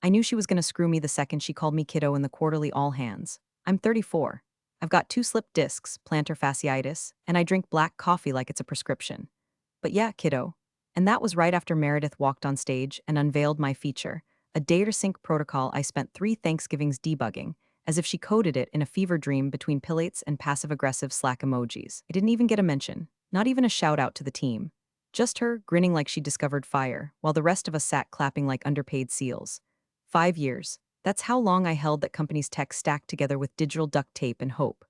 I knew she was gonna screw me the second she called me kiddo in the quarterly all hands. I'm 34. I've got 2 slipped discs, plantar fasciitis, and I drink black coffee like it's a prescription. But yeah, kiddo. And that was right after Meredith walked on stage and unveiled my feature, a data sync protocol I spent 3 Thanksgivings debugging, as if she coded it in a fever dream between pillates and passive-aggressive Slack emojis. I didn't even get a mention, not even a shout out to the team. Just her, grinning like she discovered fire, while the rest of us sat clapping like underpaid seals. 5 years. That's how long I held that company's tech stacked together with digital duct tape and hope.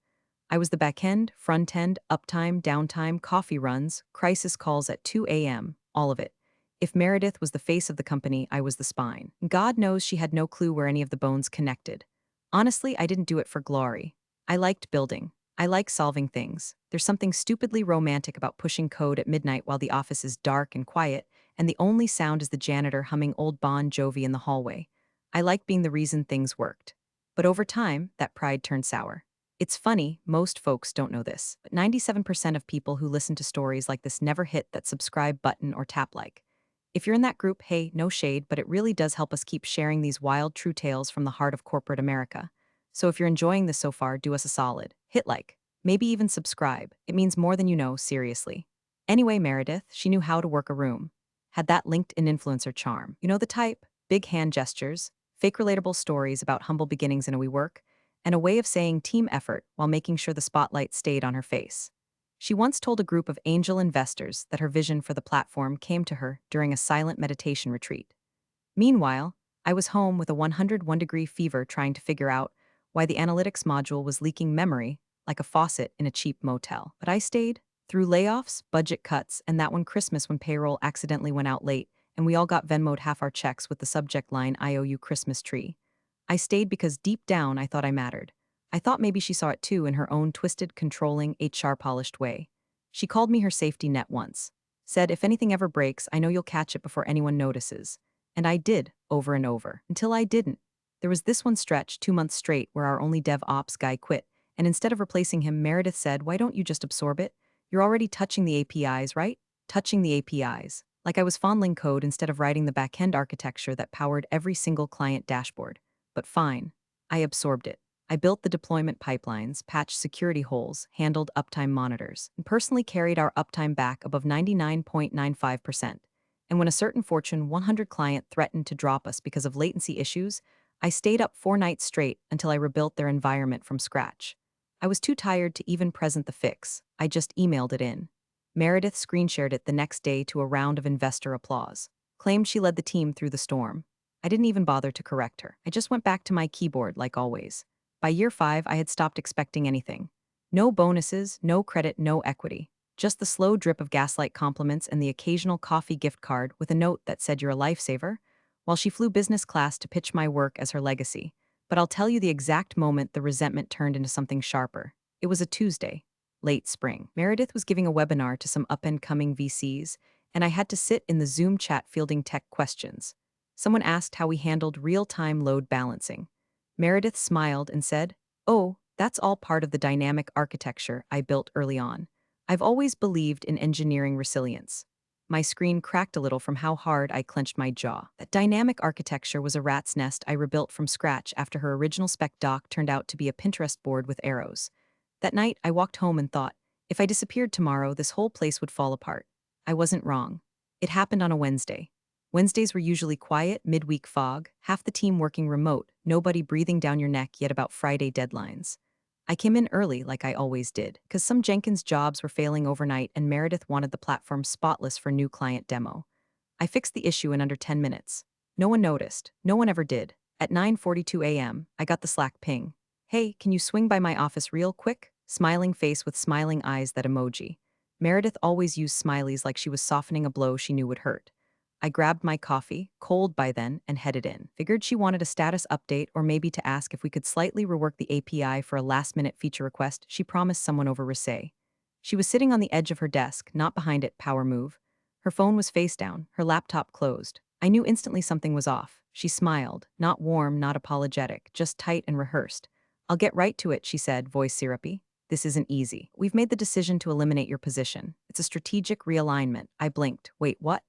I was the back end, front end, uptime, downtime, coffee runs, crisis calls at 2 a.m., all of it. If Meredith was the face of the company, I was the spine. God knows she had no clue where any of the bones connected. Honestly, I didn't do it for glory. I liked building. I like solving things. There's something stupidly romantic about pushing code at midnight while the office is dark and quiet, and the only sound is the janitor humming old Bon Jovi in the hallway. I like being the reason things worked. But over time, that pride turned sour. It's funny, most folks don't know this, but 97% of people who listen to stories like this never hit that subscribe button or tap like. If you're in that group, hey, no shade, but it really does help us keep sharing these wild, true tales from the heart of corporate America. So if you're enjoying this so far, do us a solid. Hit like. Maybe even subscribe. It means more than you know, seriously. Anyway, Meredith, she knew how to work a room. Had that LinkedIn influencer charm. You know the type? Big hand gestures, fake relatable stories about humble beginnings in a WeWork, and a way of saying team effort while making sure the spotlight stayed on her face. She once told a group of angel investors that her vision for the platform came to her during a silent meditation retreat. Meanwhile, I was home with a 101-degree fever trying to figure out why the analytics module was leaking memory like a faucet in a cheap motel. But I stayed through layoffs, budget cuts, and that one Christmas when payroll accidentally went out late and we all got Venmo'd half our checks with the subject line I owe you Christmas tree. I stayed because deep down I thought I mattered. I thought maybe she saw it too in her own twisted, controlling, HR-polished way. She called me her safety net once. Said, if anything ever breaks, I know you'll catch it before anyone notices. And I did, over and over, until I didn't. There was this one stretch, 2 months straight, where our only dev ops guy quit, and instead of replacing him, Meredith said, why don't you just absorb it? You're already touching the APIs, right? Touching the APIs. Like I was fondling code instead of writing the back-end architecture that powered every single client dashboard. But fine. I absorbed it. I built the deployment pipelines, patched security holes, handled uptime monitors, and personally carried our uptime back above 99.95%. And when a certain Fortune 100 client threatened to drop us because of latency issues, I stayed up 4 nights straight until I rebuilt their environment from scratch. I was too tired to even present the fix. I just emailed it in. Meredith screen-shared it the next day to a round of investor applause. Claimed she led the team through the storm. I didn't even bother to correct her. I just went back to my keyboard like always. By year 5, I had stopped expecting anything. No bonuses, no credit, no equity. Just the slow drip of gaslight compliments and the occasional coffee gift card with a note that said you're a lifesaver, while she flew business class to pitch my work as her legacy. But I'll tell you the exact moment the resentment turned into something sharper. It was a Tuesday, late spring. Meredith was giving a webinar to some up-and-coming VCs, and I had to sit in the Zoom chat fielding tech questions. Someone asked how we handled real-time load balancing. Meredith smiled and said, oh, that's all part of the dynamic architecture I built early on. I've always believed in engineering resilience. My screen cracked a little from how hard I clenched my jaw. That dynamic architecture was a rat's nest I rebuilt from scratch after her original spec doc turned out to be a Pinterest board with arrows. That night, I walked home and thought, if I disappeared tomorrow, this whole place would fall apart. I wasn't wrong. It happened on a Wednesday. Wednesdays were usually quiet, midweek fog, half the team working remote, nobody breathing down your neck yet about Friday deadlines. I came in early like I always did, because some Jenkins jobs were failing overnight and Meredith wanted the platform spotless for new client demo. I fixed the issue in under 10 minutes. No one noticed. No one ever did. At 9:42 a.m., I got the Slack ping. Hey, can you swing by my office real quick? Smiling face with smiling eyes, that emoji. Meredith always used smileys like she was softening a blow she knew would hurt. I grabbed my coffee, cold by then, and headed in. Figured she wanted a status update or maybe to ask if we could slightly rework the API for a last-minute feature request she promised someone over Risay. She was sitting on the edge of her desk, not behind it, power move. Her phone was face down, her laptop closed. I knew instantly something was off. She smiled, not warm, not apologetic, just tight and rehearsed. I'll get right to it, she said, voice syrupy. This isn't easy. We've made the decision to eliminate your position. It's a strategic realignment. I blinked. Wait, what?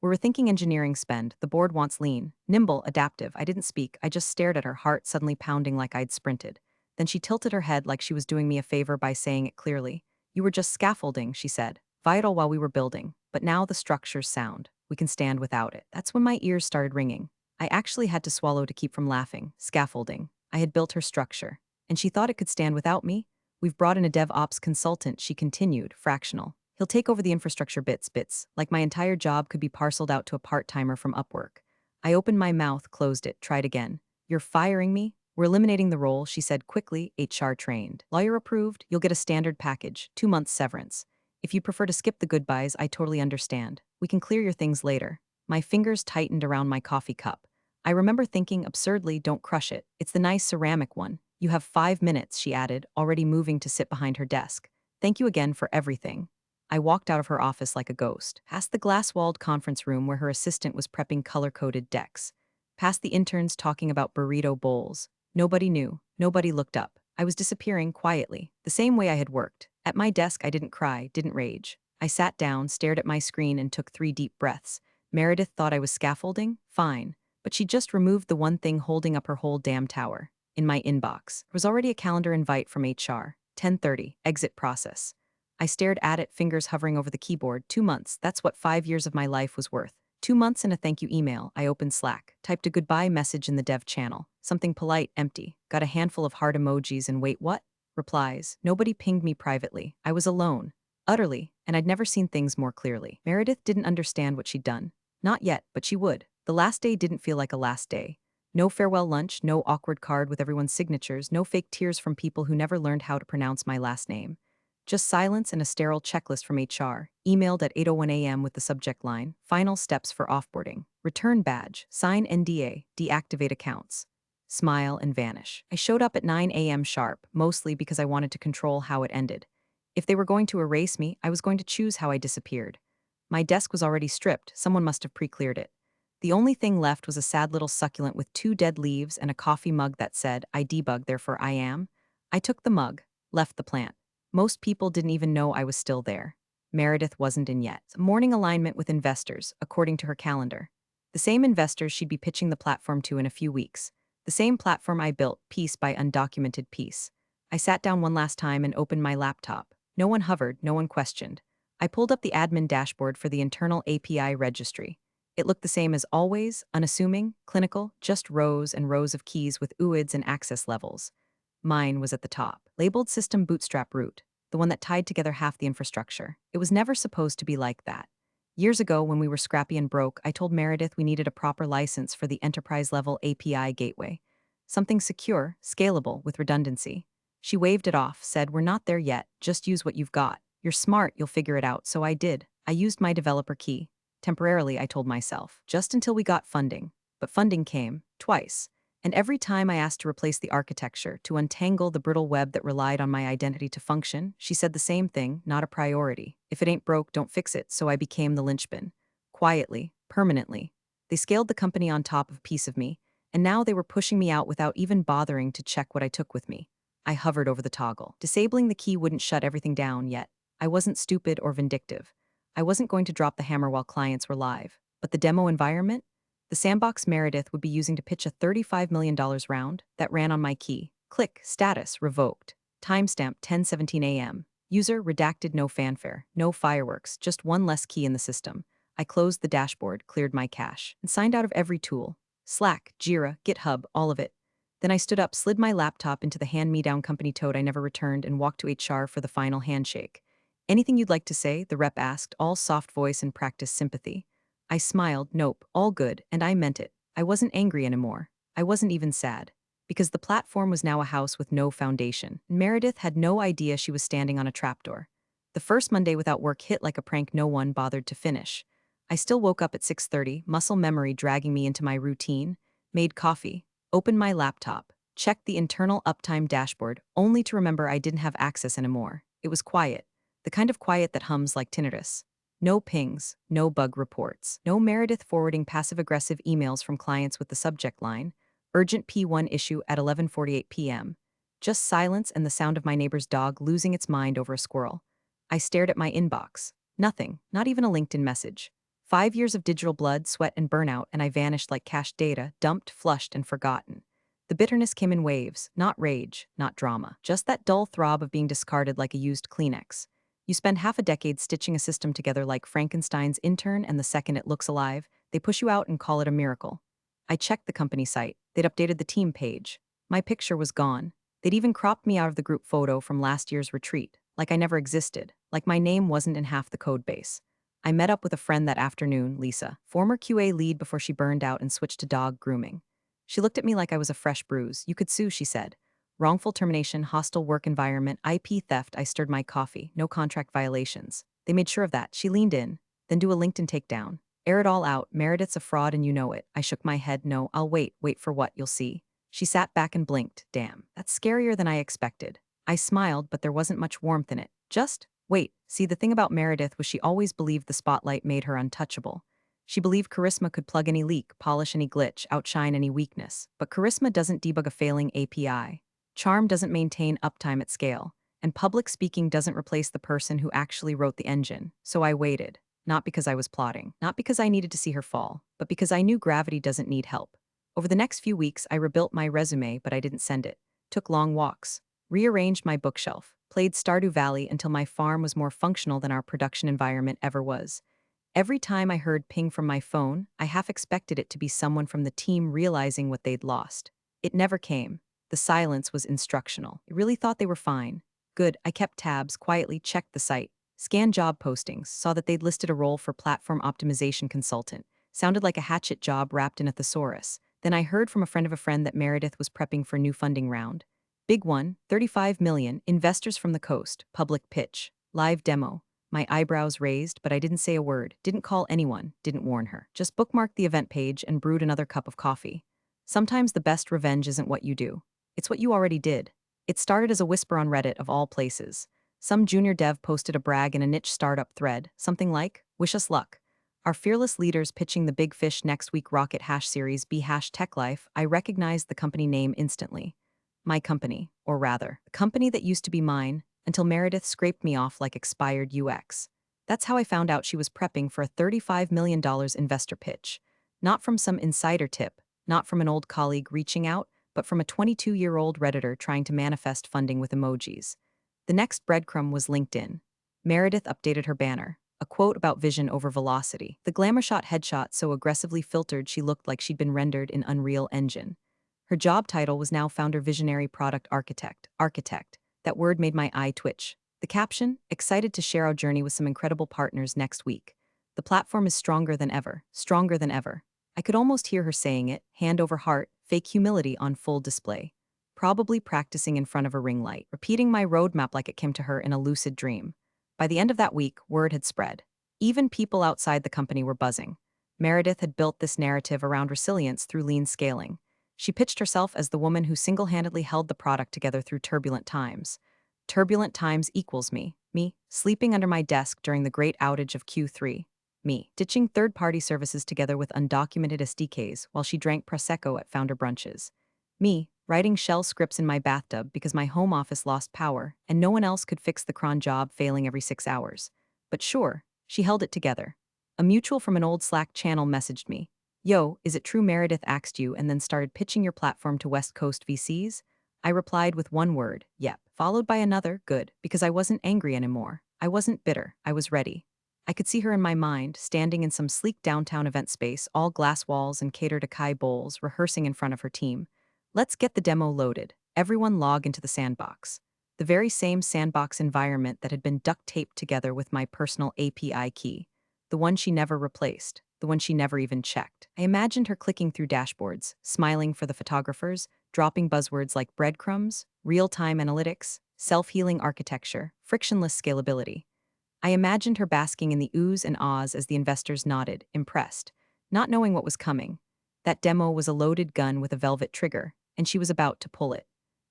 We're rethinking engineering spend. The board wants lean, nimble, adaptive. I didn't speak. I just stared at her, heart suddenly pounding like I'd sprinted. Then she tilted her head like she was doing me a favor by saying it clearly. You were just scaffolding, she said. Vital while we were building. But now the structure's sound. We can stand without it. That's when my ears started ringing. I actually had to swallow to keep from laughing. Scaffolding. I had built her structure. And she thought it could stand without me? We've brought in a DevOps consultant, she continued, fractional. He'll take over the infrastructure bits, like my entire job could be parceled out to a part-timer from Upwork. I opened my mouth, closed it, tried again. You're firing me? We're eliminating the role, she said quickly, HR trained. Lawyer approved, you'll get a standard package, 2 months severance. If you prefer to skip the goodbyes, I totally understand. We can clear your things later. My fingers tightened around my coffee cup. I remember thinking absurdly, don't crush it. It's the nice ceramic one. You have 5 minutes, she added, already moving to sit behind her desk. Thank you again for everything. I walked out of her office like a ghost, past the glass-walled conference room where her assistant was prepping color-coded decks, past the interns talking about burrito bowls. Nobody knew, nobody looked up. I was disappearing quietly, the same way I had worked. At my desk, I didn't cry, didn't rage. I sat down, stared at my screen, and took 3 deep breaths. Meredith thought I was scaffolding? Fine. But she just removed the one thing holding up her whole damn tower. In my inbox, there was already a calendar invite from HR. 10:30, exit process. I stared at it, fingers hovering over the keyboard. 2 months, that's what 5 years of my life was worth. 2 months and a thank you email. I opened Slack, typed a goodbye message in the dev channel. Something polite, empty. Got a handful of heart emojis and wait, what? Replies. Nobody pinged me privately. I was alone. Utterly, and I'd never seen things more clearly. Meredith didn't understand what she'd done. Not yet, but she would. The last day didn't feel like a last day. No farewell lunch, no awkward card with everyone's signatures, no fake tears from people who never learned how to pronounce my last name. Just silence and a sterile checklist from HR, emailed at 8:01 a.m. with the subject line, final steps for offboarding, return badge, sign NDA, deactivate accounts. Smile and vanish. I showed up at 9 a.m. sharp, mostly because I wanted to control how it ended. If they were going to erase me, I was going to choose how I disappeared. My desk was already stripped, someone must have pre-cleared it. The only thing left was a sad little succulent with 2 dead leaves and a coffee mug that said, I debug, therefore I am. I took the mug, left the plant. Most people didn't even know I was still there. Meredith wasn't in yet. Morning alignment with investors, according to her calendar. The same investors she'd be pitching the platform to in a few weeks. The same platform I built, piece by undocumented piece. I sat down one last time and opened my laptop. No one hovered, no one questioned. I pulled up the admin dashboard for the internal API registry. It looked the same as always, unassuming, clinical, just rows and rows of keys with UIDs and access levels. Mine was at the top, labeled System Bootstrap Root, the one that tied together half the infrastructure. It was never supposed to be like that. Years ago, when we were scrappy and broke, I told Meredith we needed a proper license for the enterprise-level API gateway. Something secure, scalable, with redundancy. She waved it off, said, we're not there yet, just use what you've got. You're smart, you'll figure it out, so I did. I used my developer key. Temporarily, I told myself, just until we got funding. But funding came, twice. And every time I asked to replace the architecture, to untangle the brittle web that relied on my identity to function, she said the same thing, not a priority. If it ain't broke, don't fix it, so I became the linchpin. Quietly, permanently. They scaled the company on top of a piece of me, and now they were pushing me out without even bothering to check what I took with me. I hovered over the toggle. Disabling the key wouldn't shut everything down yet. I wasn't stupid or vindictive. I wasn't going to drop the hammer while clients were live. But the demo environment? The sandbox Meredith would be using to pitch a $35 million round that ran on my key. Click, status, revoked. Timestamp 10:17 a.m. User redacted, no fanfare, no fireworks, just one less key in the system. I closed the dashboard, cleared my cache, and signed out of every tool. Slack, Jira, GitHub, all of it. Then I stood up, slid my laptop into the hand-me-down company tote I never returned, and walked to HR for the final handshake. Anything you'd like to say? The rep asked, all soft voice and practiced sympathy. I smiled, nope, all good, and I meant it. I wasn't angry anymore. I wasn't even sad. Because the platform was now a house with no foundation. Meredith had no idea she was standing on a trapdoor. The first Monday without work hit like a prank no one bothered to finish. I still woke up at 6:30, muscle memory dragging me into my routine, made coffee, opened my laptop, checked the internal uptime dashboard, only to remember I didn't have access anymore. It was quiet. The kind of quiet that hums like tinnitus. No pings, no bug reports, no Meredith forwarding passive-aggressive emails from clients with the subject line, urgent P1 issue at 11:48 p.m. Just silence and the sound of my neighbor's dog losing its mind over a squirrel. I stared at my inbox. Nothing, not even a LinkedIn message. 5 years of digital blood, sweat, and burnout, and I vanished like cached data, dumped, flushed, and forgotten. The bitterness came in waves, not rage, not drama, just that dull throb of being discarded like a used Kleenex. You spend half a decade stitching a system together like Frankenstein's intern, and the second it looks alive, they push you out and call it a miracle. I checked the company site. They'd updated the team page. My picture was gone. They'd even cropped me out of the group photo from last year's retreat, like I never existed, like my name wasn't in half the code base. I met up with a friend that afternoon, Lisa, former QA lead before she burned out and switched to dog grooming. She looked at me like I was a fresh bruise. You could sue, she said. Wrongful termination, hostile work environment, IP theft. I stirred my coffee. No contract violations. They made sure of that. She leaned in. Then do a LinkedIn takedown. Air it all out. Meredith's a fraud and you know it. I shook my head. No, I'll wait. Wait for what? You'll see. She sat back and blinked. Damn, that's scarier than I expected. I smiled, but there wasn't much warmth in it. Just wait. See, the thing about Meredith was she always believed the spotlight made her untouchable. She believed charisma could plug any leak, polish any glitch, outshine any weakness. But charisma doesn't debug a failing API. Charm doesn't maintain uptime at scale. And public speaking doesn't replace the person who actually wrote the engine. So I waited. Not because I was plotting. Not because I needed to see her fall. But because I knew gravity doesn't need help. Over the next few weeks, I rebuilt my resume, but I didn't send it. Took long walks. Rearranged my bookshelf. Played Stardew Valley until my farm was more functional than our production environment ever was. Every time I heard ping from my phone, I half expected it to be someone from the team realizing what they'd lost. It never came. The silence was instructional. I really thought they were fine. Good, I kept tabs, quietly checked the site, scanned job postings, saw that they'd listed a role for platform optimization consultant. Sounded like a hatchet job wrapped in a thesaurus. Then I heard from a friend of a friend that Meredith was prepping for new funding round. Big one, 35 million, investors from the coast, public pitch, live demo. My eyebrows raised, but I didn't say a word, didn't call anyone, didn't warn her. Just bookmarked the event page and brewed another cup of coffee. Sometimes the best revenge isn't what you do. It's what you already did. It started as a whisper on Reddit of all places. Some junior dev posted a brag in a niche startup thread, something like, "Wish us luck. Our fearless leaders pitching the big fish next week rocket hash series B hash tech life." I recognized the company name instantly. My company, or rather, the company that used to be mine, until Meredith scraped me off like expired UX. That's how I found out she was prepping for a $35 million investor pitch. Not from some insider tip, not from an old colleague reaching out, but from a 22-year-old Redditor trying to manifest funding with emojis. The next breadcrumb was LinkedIn. Meredith updated her banner, a quote about vision over velocity. The glamour shot headshot so aggressively filtered she looked like she'd been rendered in Unreal Engine. Her job title was now founder visionary product architect. Architect. That word made my eye twitch. The caption, excited to share our journey with some incredible partners next week. The platform is stronger than ever, stronger than ever. I could almost hear her saying it, hand over heart, fake humility on full display. Probably practicing in front of a ring light, repeating my roadmap like it came to her in a lucid dream. By the end of that week, word had spread. Even people outside the company were buzzing. Meredith had built this narrative around resilience through lean scaling. She pitched herself as the woman who single-handedly held the product together through turbulent times. Turbulent times equals me, sleeping under my desk during the great outage of Q3, me, ditching third-party services together with undocumented SDKs while she drank Prosecco at founder brunches. Me, writing shell scripts in my bathtub because my home office lost power and no one else could fix the cron job failing every 6 hours. But sure, she held it together. A mutual from an old Slack channel messaged me. "Yo, is it true Meredith axed you and then started pitching your platform to West Coast VCs?" I replied with one word, yep, followed by another, good, because I wasn't angry anymore. I wasn't bitter. I was ready. I could see her in my mind, standing in some sleek downtown event space, all glass walls and cater to Kai bowls, rehearsing in front of her team. Let's get the demo loaded. Everyone log into the sandbox. The very same sandbox environment that had been duct taped together with my personal API key. The one she never replaced. The one she never even checked. I imagined her clicking through dashboards, smiling for the photographers, dropping buzzwords like breadcrumbs, real-time analytics, self-healing architecture, frictionless scalability. I imagined her basking in the oohs and ahs as the investors nodded, impressed, not knowing what was coming. That demo was a loaded gun with a velvet trigger, and she was about to pull it.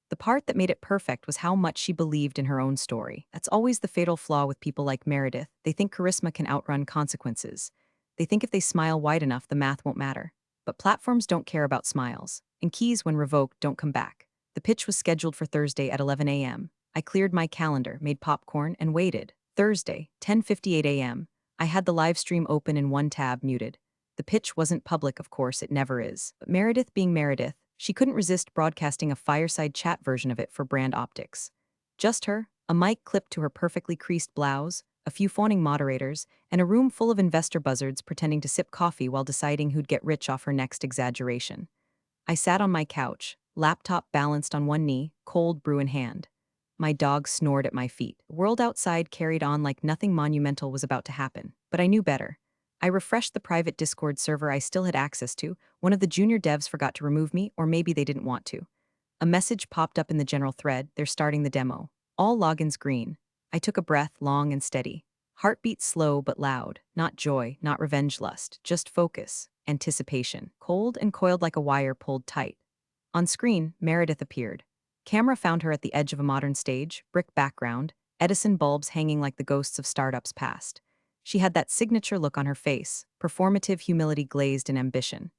The part that made it perfect was how much she believed in her own story. That's always the fatal flaw with people like Meredith. They think charisma can outrun consequences. They think if they smile wide enough, the math won't matter. But platforms don't care about smiles, and keys, when revoked, don't come back. The pitch was scheduled for Thursday at 11 a.m. I cleared my calendar, made popcorn, and waited. Thursday, 10:58 a.m. I had the live stream open in one tab, muted. The pitch wasn't public, of course, it never is. But Meredith being Meredith, she couldn't resist broadcasting a fireside chat version of it for brand optics. Just her, a mic clipped to her perfectly creased blouse, a few fawning moderators, and a room full of investor buzzards pretending to sip coffee while deciding who'd get rich off her next exaggeration. I sat on my couch, laptop balanced on one knee, cold brew in hand. My dog snored at my feet. The world outside carried on like nothing monumental was about to happen, but I knew better. I refreshed the private Discord server I still had access to. One of the junior devs forgot to remove me, or maybe they didn't want to. A message popped up in the general thread, they're starting the demo. All logins green. I took a breath, long and steady. Heartbeat slow but loud. Not joy, not revenge lust, just focus, anticipation. Cold and coiled like a wire pulled tight. On screen, Meredith appeared. Camera found her at the edge of a modern stage, brick background, Edison bulbs hanging like the ghosts of startups past. She had that signature look on her face, performative humility glazed in ambition.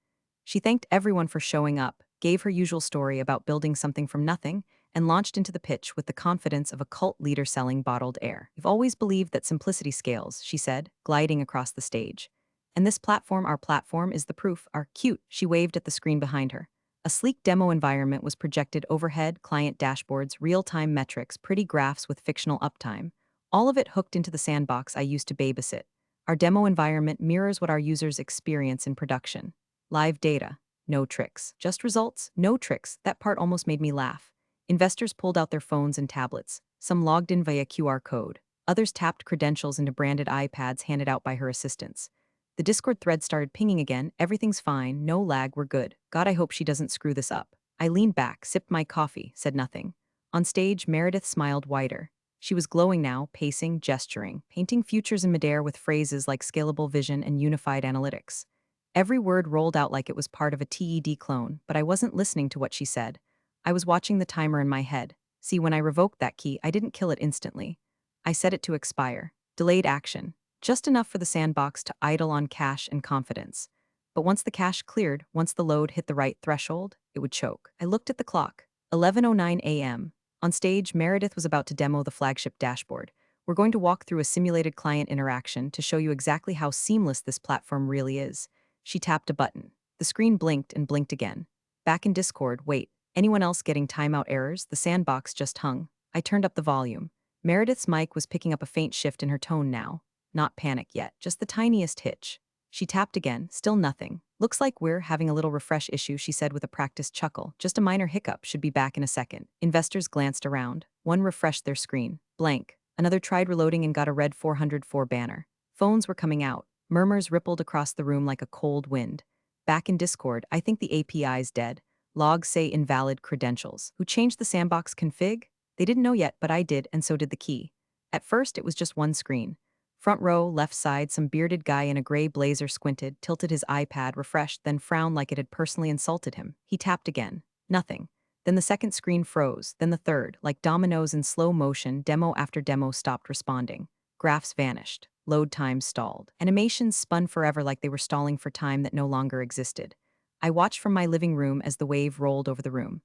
She thanked everyone for showing up, gave her usual story about building something from nothing, and launched into the pitch with the confidence of a cult leader selling bottled air. "We've always believed that simplicity scales," she said, gliding across the stage. "And this platform, our platform, is the proof. Our cute," she waved at the screen behind her. A sleek demo environment was projected overhead, client dashboards, real-time metrics, pretty graphs with fictional uptime. All of it hooked into the sandbox I used to babysit. Our demo environment mirrors what our users experience in production. Live data. No tricks. Just results. No tricks. That part almost made me laugh. Investors pulled out their phones and tablets. Some logged in via QR code. Others tapped credentials into branded iPads handed out by her assistants. The Discord thread started pinging again. Everything's fine. No lag. We're good. God, I hope she doesn't screw this up. I leaned back, sipped my coffee, said nothing. On stage, Meredith smiled wider. She was glowing now, pacing, gesturing, painting futures in midair with phrases like scalable vision and unified analytics. Every word rolled out like it was part of a TED clone, but I wasn't listening to what she said. I was watching the timer in my head. See, when I revoked that key, I didn't kill it instantly. I set it to expire. Delayed action. Just enough for the sandbox to idle on cash and confidence. But once the cache cleared, once the load hit the right threshold, it would choke. I looked at the clock. 11:09 a.m. On stage, Meredith was about to demo the flagship dashboard. We're going to walk through a simulated client interaction to show you exactly how seamless this platform really is. She tapped a button. The screen blinked and blinked again. Back in Discord, wait. Anyone else getting timeout errors? The sandbox just hung. I turned up the volume. Meredith's mic was picking up a faint shift in her tone now. Not panic yet, just the tiniest hitch. She tapped again, still nothing. Looks like we're having a little refresh issue, she said with a practiced chuckle. Just a minor hiccup, should be back in a second. Investors glanced around. One refreshed their screen. Blank. Another tried reloading and got a red 404 banner. Phones were coming out. Murmurs rippled across the room like a cold wind. Back in Discord, I think the API's dead. Logs say invalid credentials. Who changed the sandbox config? They didn't know yet, but I did, and so did the key. At first, it was just one screen. Front row, left side, some bearded guy in a gray blazer squinted, tilted his iPad, refreshed, then frowned like it had personally insulted him. He tapped again. Nothing. Then the second screen froze, then the third, like dominoes in slow motion, demo after demo stopped responding. Graphs vanished. Load times stalled. Animations spun forever like they were stalling for time that no longer existed. I watched from my living room as the wave rolled over the room.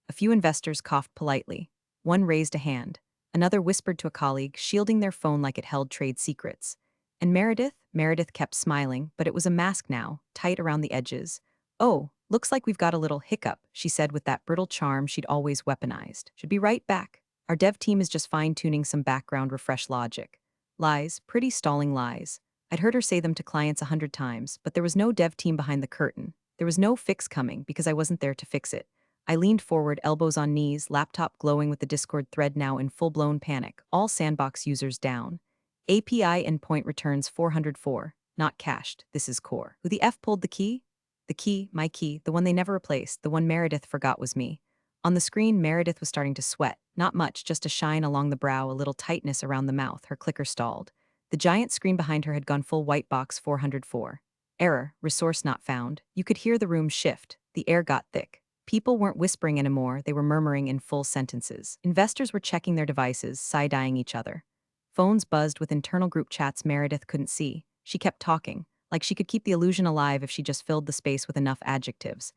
A few investors coughed politely. One raised a hand. Another whispered to a colleague, shielding their phone like it held trade secrets. And Meredith kept smiling, but it was a mask now, tight around the edges. "Oh, looks like we've got a little hiccup," she said with that brittle charm she'd always weaponized. "Should be right back. Our dev team is just fine-tuning some background refresh logic." Lies, pretty stalling lies. I'd heard her say them to clients 100 times, but there was no dev team behind the curtain. There was no fix coming because I wasn't there to fix it. I leaned forward, elbows on knees, laptop glowing with the Discord thread now in full-blown panic, all sandbox users down. API endpoint returns 404, not cached, this is core. Who the F pulled the key? The key, my key, the one they never replaced, the one Meredith forgot was me. On the screen, Meredith was starting to sweat, not much, just a shine along the brow, a little tightness around the mouth, her clicker stalled. The giant screen behind her had gone full white box 404. Error, resource not found. You could hear the room shift, the air got thick. People weren't whispering anymore, they were murmuring in full sentences. Investors were checking their devices, side-eyeing each other. Phones buzzed with internal group chats Meredith couldn't see. She kept talking, like she could keep the illusion alive if she just filled the space with enough adjectives.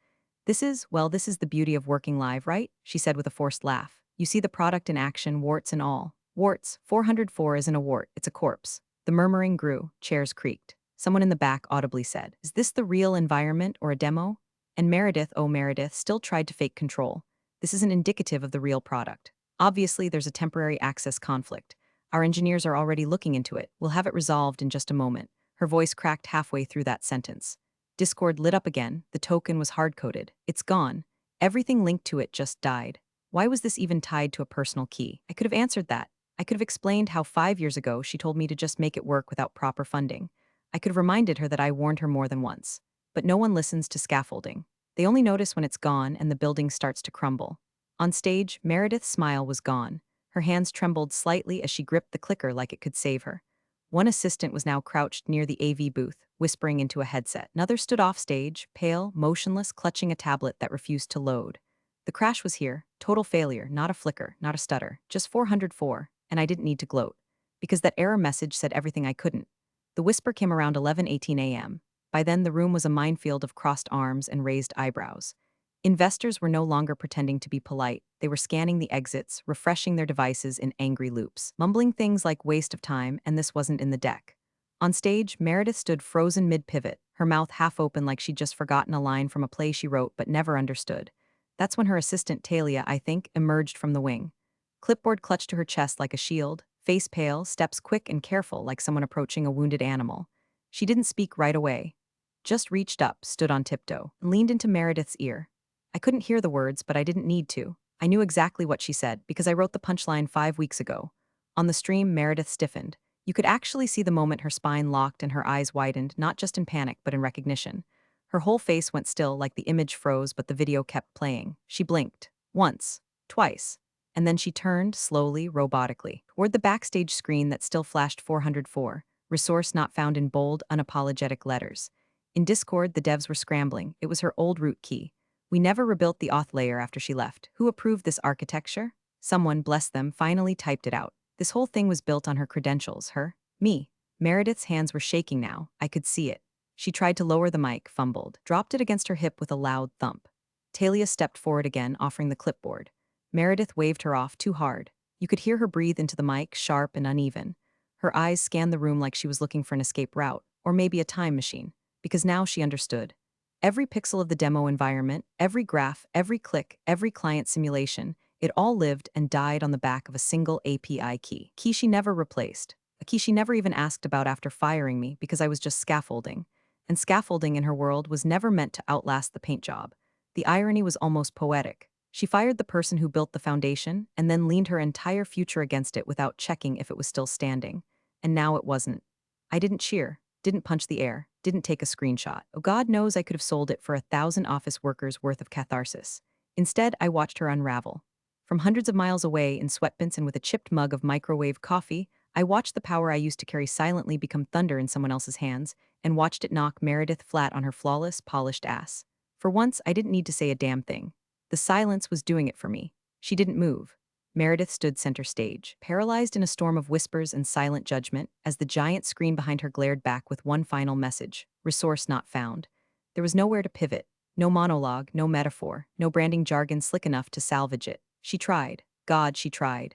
This is the beauty of working live, right? She said with a forced laugh. You see the product in action, warts and all. Warts, 404 isn't a wart, it's a corpse. The murmuring grew, chairs creaked. Someone in the back audibly said, "Is this the real environment or a demo?" And Meredith, oh Meredith, still tried to fake control. "This isn't indicative of the real product. Obviously, there's a temporary access conflict. Our engineers are already looking into it. We'll have it resolved in just a moment." Her voice cracked halfway through that sentence. Discord lit up again. The token was hard-coded. It's gone. Everything linked to it just died. Why was this even tied to a personal key? I could have answered that. I could have explained how 5 years ago she told me to just make it work without proper funding. I could have reminded her that I warned her more than once. But no one listens to scaffolding. They only notice when it's gone and the building starts to crumble. On stage, Meredith's smile was gone. Her hands trembled slightly as she gripped the clicker like it could save her. One assistant was now crouched near the AV booth, whispering into a headset. Another stood off stage, pale, motionless, clutching a tablet that refused to load. The crash was here, total failure, not a flicker, not a stutter, just 404, and I didn't need to gloat. Because that error message said everything I couldn't. The whisper came around 11:18 a.m. By then, the room was a minefield of crossed arms and raised eyebrows. Investors were no longer pretending to be polite. They were scanning the exits, refreshing their devices in angry loops, mumbling things like waste of time and this wasn't in the deck. On stage, Meredith stood frozen mid-pivot, her mouth half open like she'd just forgotten a line from a play she wrote but never understood. That's when her assistant Talia, I think, emerged from the wing. Clipboard clutched to her chest like a shield, face pale, steps quick and careful like someone approaching a wounded animal. She didn't speak right away. Just reached up, stood on tiptoe, and leaned into Meredith's ear. I couldn't hear the words, but I didn't need to. I knew exactly what she said because I wrote the punchline 5 weeks ago. On the stream, Meredith stiffened. You could actually see the moment her spine locked and her eyes widened, not just in panic, but in recognition. Her whole face went still like the image froze, but the video kept playing. She blinked. Once. Twice. And then she turned, slowly, robotically, toward the backstage screen that still flashed 404, resource not found in bold, unapologetic letters. In Discord, the devs were scrambling. It was her old root key. We never rebuilt the auth layer after she left. Who approved this architecture? Someone, bless them, finally typed it out. This whole thing was built on her credentials, me. Meredith's hands were shaking now. I could see it. She tried to lower the mic, fumbled, dropped it against her hip with a loud thump. Talia stepped forward again, offering the clipboard. Meredith waved her off too hard. You could hear her breathe into the mic, sharp and uneven. Her eyes scanned the room like she was looking for an escape route, or maybe a time machine, because now she understood. Every pixel of the demo environment, every graph, every click, every client simulation, it all lived and died on the back of a single API key. Key she never replaced. A key she never even asked about after firing me because I was just scaffolding. And scaffolding in her world was never meant to outlast the paint job. The irony was almost poetic. She fired the person who built the foundation and then leaned her entire future against it without checking if it was still standing. And now it wasn't. I didn't cheer, didn't punch the air, didn't take a screenshot. Oh, God knows I could have sold it for 1,000 office workers worth of catharsis. Instead, I watched her unravel. From hundreds of miles away in sweatpants and with a chipped mug of microwave coffee, I watched the power I used to carry silently become thunder in someone else's hands, and watched it knock Meredith flat on her flawless, polished ass. For once, I didn't need to say a damn thing. The silence was doing it for me. She didn't move. Meredith stood center stage, paralyzed in a storm of whispers and silent judgment, as the giant screen behind her glared back with one final message: resource not found. There was nowhere to pivot, no monologue, no metaphor, no branding jargon slick enough to salvage it. She tried. God, she tried.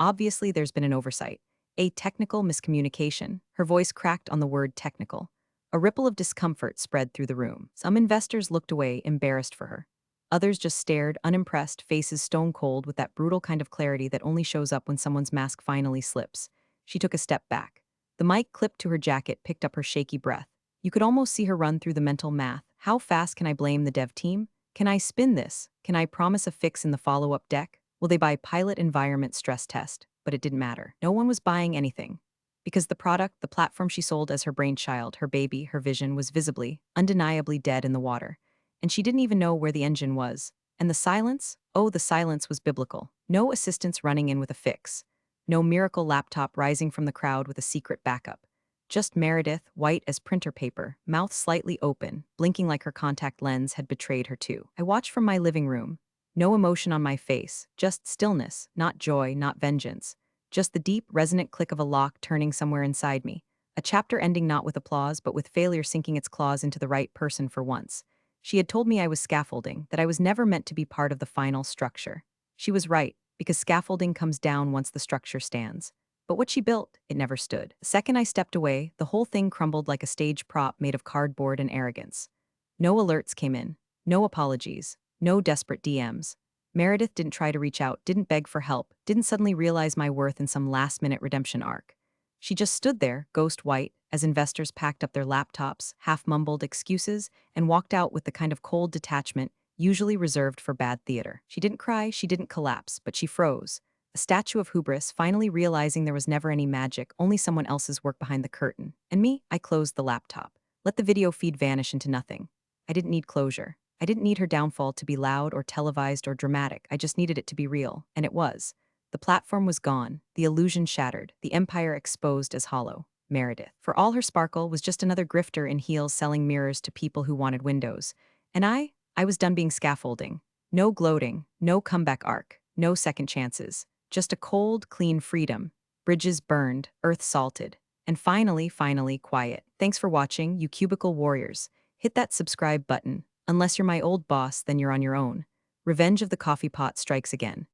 Obviously there's been an oversight. A technical miscommunication. Her voice cracked on the word technical. A ripple of discomfort spread through the room. Some investors looked away, embarrassed for her. Others just stared, unimpressed, faces stone cold with that brutal kind of clarity that only shows up when someone's mask finally slips. She took a step back. The mic clipped to her jacket picked up her shaky breath. You could almost see her run through the mental math. How fast can I blame the dev team? Can I spin this? Can I promise a fix in the follow-up deck? Will they buy pilot environment stress test? But it didn't matter. No one was buying anything. Because the product, the platform she sold as her brainchild, her baby, her vision, was visibly, undeniably dead in the water. And she didn't even know where the engine was. And the silence? Oh, the silence was biblical. No assistants running in with a fix. No miracle laptop rising from the crowd with a secret backup. Just Meredith, white as printer paper, mouth slightly open, blinking like her contact lens had betrayed her too. I watched from my living room. No emotion on my face, just stillness, not joy, not vengeance. Just the deep, resonant click of a lock turning somewhere inside me. A chapter ending not with applause, but with failure sinking its claws into the right person for once. She had told me I was scaffolding, that I was never meant to be part of the final structure. She was right, because scaffolding comes down once the structure stands. But what she built, it never stood. The second I stepped away, the whole thing crumbled like a stage prop made of cardboard and arrogance. No alerts came in, no apologies, no desperate DMs. Meredith didn't try to reach out, didn't beg for help, didn't suddenly realize my worth in some last-minute redemption arc. She just stood there, ghost white, as investors packed up their laptops, half-mumbled excuses, and walked out with the kind of cold detachment usually reserved for bad theater. She didn't cry, she didn't collapse, but she froze. A statue of hubris, finally realizing there was never any magic, only someone else's work behind the curtain. And me, I closed the laptop. Let the video feed vanish into nothing. I didn't need closure. I didn't need her downfall to be loud or televised or dramatic. I just needed it to be real, and it was. The platform was gone, the illusion shattered, the empire exposed as hollow. Meredith, for all her sparkle, was just another grifter in heels selling mirrors to people who wanted windows. And I was done being scaffolding. No gloating, no comeback arc, no second chances. Just a cold, clean freedom. Bridges burned, earth salted. And finally, quiet. Thanks for watching, you cubicle warriors. Hit that subscribe button. Unless you're my old boss, then you're on your own. Revenge of the coffee pot strikes again.